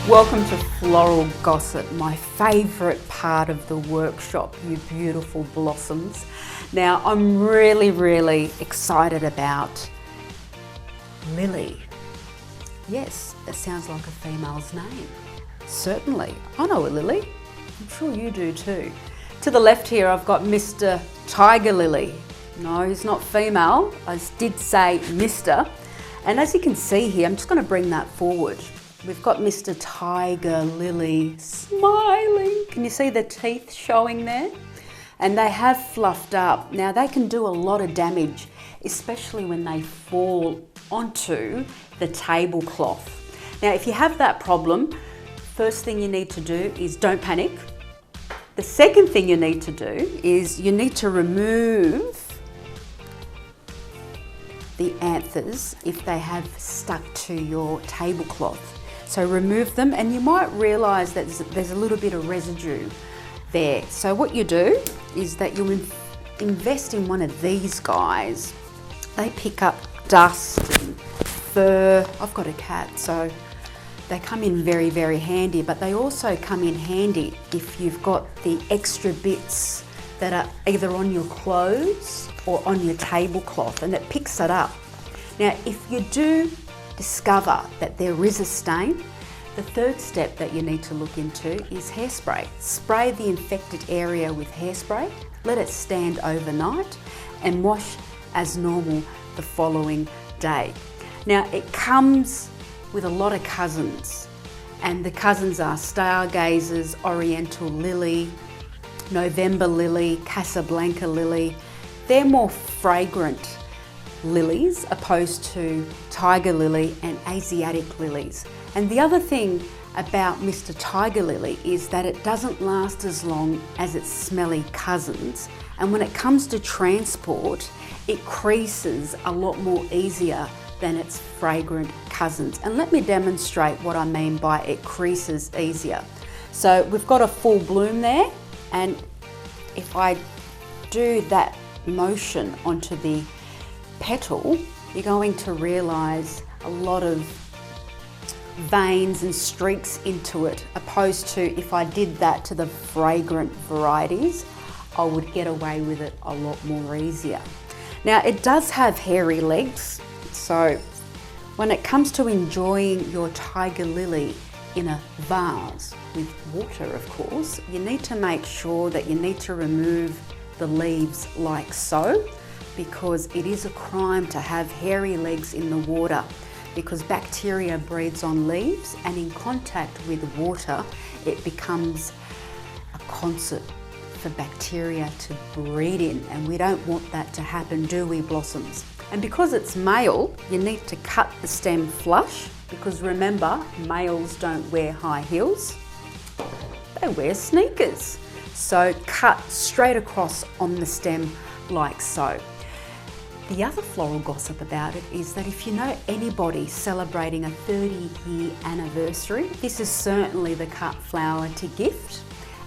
Welcome to Floral Gossip, my favourite part of the workshop, you beautiful blossoms. Now, I'm really excited about Lily. Yes, it sounds like a female's name. Certainly, I know a Lily. I'm sure you do too. To the left here, I've got Mr. Tiger Lily. No, he's not female. I did say Mr. And as you can see here, I'm just going to bring that forward. We've got Mr. Tiger Lily smiling. Can you see the teeth showing there? And they have fluffed up. Now they can do a lot of damage, especially when they fall onto the tablecloth. Now if you have that problem, first thing you need to do is don't panic. The second thing you need to do is you need to remove the anthers if they have stuck to your tablecloth. So remove them, and you might realise that there's a little bit of residue there. So what you do is that you invest in one of these guys. They pick up dust and fur. I've got a cat, so they come in very handy, but they also come in handy if you've got the extra bits that are either on your clothes or on your tablecloth, and it picks it up. Now, if you do discover that there is a stain, the third step that you need to look into is hairspray. Spray the infected area with hairspray, let it stand overnight, and wash as normal the following day. Now, it comes with a lot of cousins, and the cousins are stargazers, oriental lily, November lily, Casablanca lily. They're more fragrant lilies opposed to tiger lily and Asiatic lilies. And the other thing about Mr. Tiger Lily is that it doesn't last as long as its smelly cousins, and when it comes to transport, it creases a lot more easier than its fragrant cousins. And let me demonstrate what I mean by it creases easier. So we've got a full bloom there, and if I do that motion onto the petal, you're going to realise a lot of veins and streaks into it, opposed to if I did that to the fragrant varieties, I would get away with it a lot more easier. Now it does have hairy legs, so when it comes to enjoying your tiger lily in a vase with water, of course, you need to make sure that you need to remove the leaves like so, because it is a crime to have hairy legs in the water, because bacteria breeds on leaves, and in contact with water it becomes a concert for bacteria to breed in, and we don't want that to happen, do we, blossoms? And because it's male, you need to cut the stem flush, because remember, males don't wear high heels, they wear sneakers. So cut straight across on the stem like so. The other floral gossip about it is that if you know anybody celebrating a 30-year anniversary, this is certainly the cut flower to gift.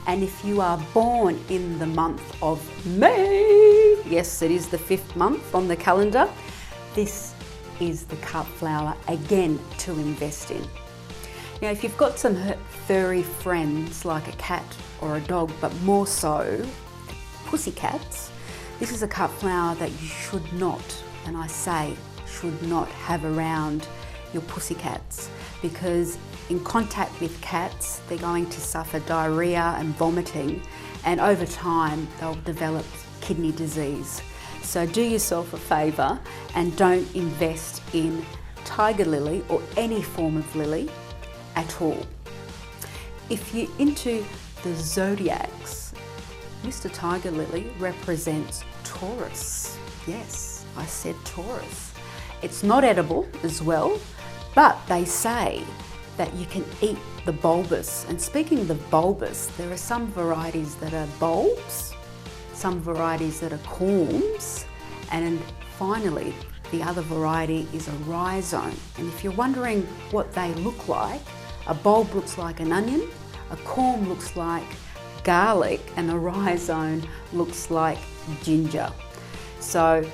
And if you are born in the month of May, yes, it is the 5th month on the calendar, this is the cut flower again to invest in. Now, if you've got some furry friends like a cat or a dog, but more so pussycats, this is a cut flower that you should not, and I say should not, have around your pussycats, because in contact with cats, they're going to suffer diarrhea and vomiting, and over time they'll develop kidney disease. So do yourself a favour and don't invest in tiger lily or any form of lily at all. If you're into the zodiacs, Mr. Tiger Lily represents Taurus. Yes, I said Taurus. It's not edible as well, but they say that you can eat the bulbous. And speaking of the bulbous, there are some varieties that are bulbs, some varieties that are corms, and finally the other variety is a rhizome. And if you're wondering what they look like, a bulb looks like an onion, a corm looks like garlic, and a rhizome looks like ginger. So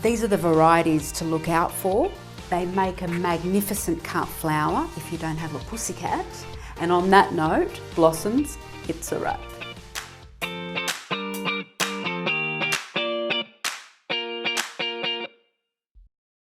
these are the varieties to look out for. They make a magnificent cut flower if you don't have a pussycat. And on that note, blossoms, it's a wrap.